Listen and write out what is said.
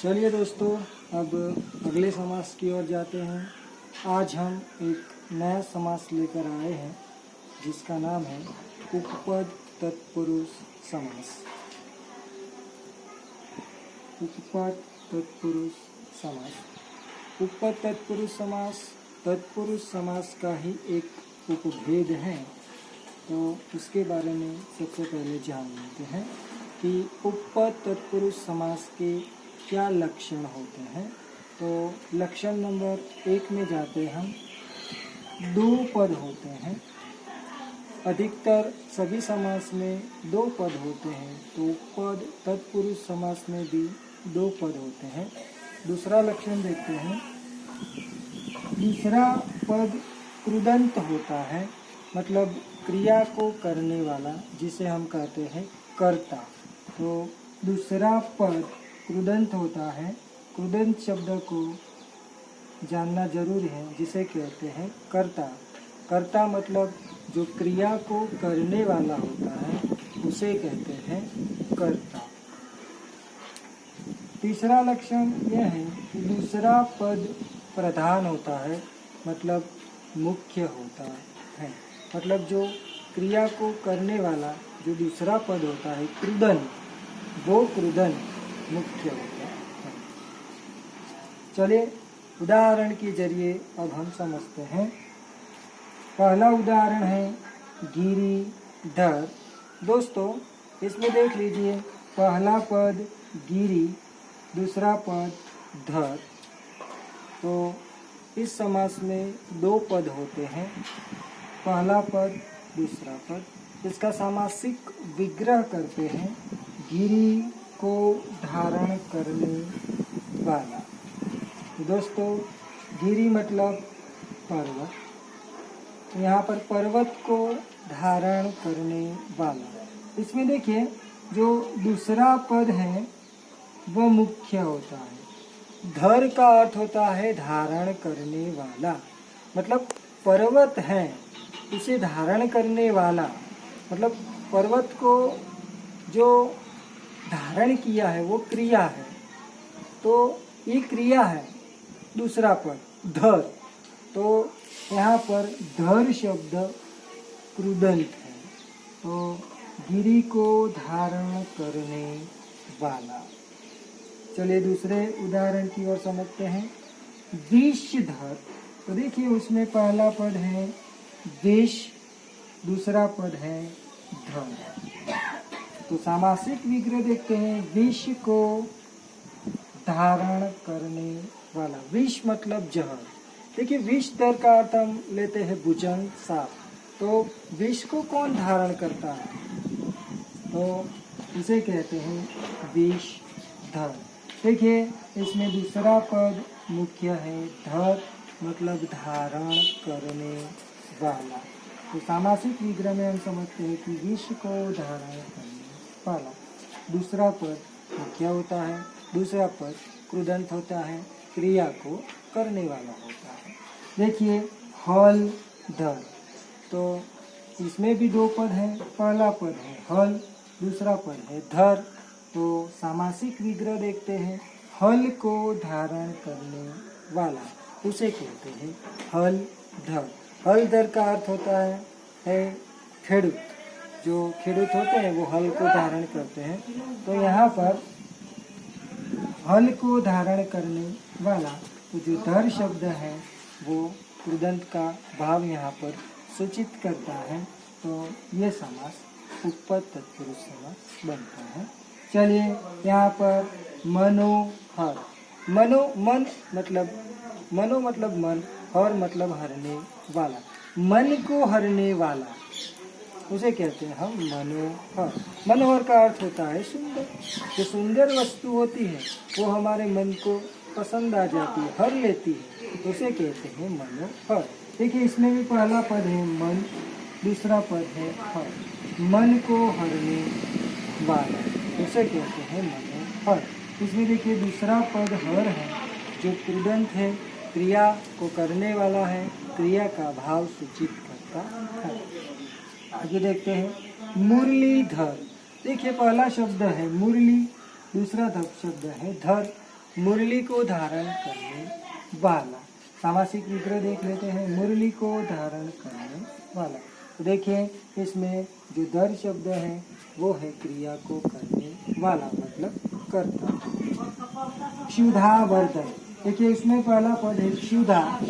चलिए दोस्तों, अब अगले समास की ओर जाते हैं। आज हम एक नया समास लेकर आए हैं जिसका नाम है उपपद तत्पुरुष समास। उपपद तत्पुरुष समास। उपपद तत्पुरुष समास तत्पुरुष समास का ही एक उपभेद है। तो उसके बारे में सबसे पहले जान लेते हैं कि उपपद तत्पुरुष समास के क्या लक्षण होते हैं। तो लक्षण नंबर 1 में जाते हम। दो पद होते हैं। अधिकतर सभी समास में दो पद होते हैं, तो उपपद तत्पुरुष समास में भी दो पद होते हैं। दूसरा लक्षण देखते हैं। दूसरा पद कृदंत होता है, मतलब क्रिया को करने वाला, जिसे हम कहते हैं कर्ता। तो दूसरा पद कृदंत होता है। कृदंत शब्द को जानना जरूरी है, जिसे कहते हैं कर्ता। कर्ता मतलब जो क्रिया को करने वाला होता है, उसे कहते हैं कर्ता। तीसरा लक्षण यह है कि दूसरा पद प्रधान होता है, मतलब मुख्य होता है। मतलब जो क्रिया को करने वाला जो दूसरा पद होता है कृदंत, वो कृदंत मुख्य होता है। चलिए उदाहरण के जरिए अब हम समझते हैं। पहला उदाहरण है गिरिधर। दोस्तों इसमें देख लीजिए, पहला पद गिरि, दूसरा पद धर। तो इस समास में दो पद होते हैं, पहला पद दूसरा पद। इसका सामासिक विग्रह करते हैं गिरि को धारण करने वाला। दोस्तों गिरि मतलब पर्वत, यहाँ पर पर्वत को धारण करने वाला। इसमें देखिए जो दूसरा पद है वह मुख्य होता है। धर का अर्थ होता है धारण करने वाला, मतलब पर्वत है उसे धारण करने वाला, मतलब पर्वत को जो धारण किया है वो क्रिया है। तो ये क्रिया है। दूसरा पद धर, तो यहाँ पर धर शब्द कृदंत है। तो गिरि को धारण करने वाला। चलिए दूसरे उदाहरण की ओर समझते हैं। विषधर। तो देखिए उसमें पहला पद है विष, दूसरा पद है धर। तो सामासिक विग्रह देखते हैं। विष को धारण करने वाला। विष मतलब जहर। देखिए विष धर का अर्थ हम लेते हैं भुजंग, सांप। तो विष को कौन धारण करता है, तो इसे कहते हैं विषधर। देखिए इसमें दूसरा पद मुख्य है, धर मतलब धारण करने वाला। तो सामासिक विग्रह में हम समझते हैं कि विष को धारण करने वाला। दूसरा पद मुख्य होता है, दूसरा पद कृदंत होता है, क्रिया को करने वाला होता है। देखिए हल धर। तो इसमें भी दो पद हैं, पहला पद है हल, दूसरा पद है धर। तो सामासिक विग्रह देखते हैं। हल को धारण करने वाला, उसे कहते हैं हल धर। हल धर का अर्थ होता है खेडूत। जो खेडूत होते हैं वो हल को धारण करते हैं। तो यहाँ पर हल को धारण करने वाला, तो जो धर शब्द है वो कृदंत का भाव यहाँ पर सूचित करता है। तो ये समास उपपद तत्पुरुष समास बनता है। चलिए यहाँ पर मनोहर। मन मतलब मन, हर मतलब हरने वाला। मन को हरने वाला, उसे कहते हैं हम मनोहर। मनोहर का अर्थ होता है सुंदर। जो सुंदर वस्तु होती है वो हमारे मन को पसंद आ जाती है, हर लेती है, उसे कहते हैं मनोहर। देखिए इसमें भी पहला पद है मन, दूसरा पद है हर। मन को हरने वाला, उसे कहते हैं मनोहर। इसमें देखिए दूसरा पद हर है, जो कृदंत है, क्रिया को करने वाला है, क्रिया का भाव सूचित करता है। आगे देखते हैं मुरलीधर। देखिए पहला शब्द है मुरली, दूसरा शब्द है धर। मुरली को धारण करने वाला। सामासिक विग्रह देख लेते हैं, मुरली को धारण करने वाला। तो देखिए इसमें जो दर शब्द है वो है क्रिया को करने वाला, मतलब करता। क्षुधा वर्धन, देखिए इसमें पहला पद है क्षुधा।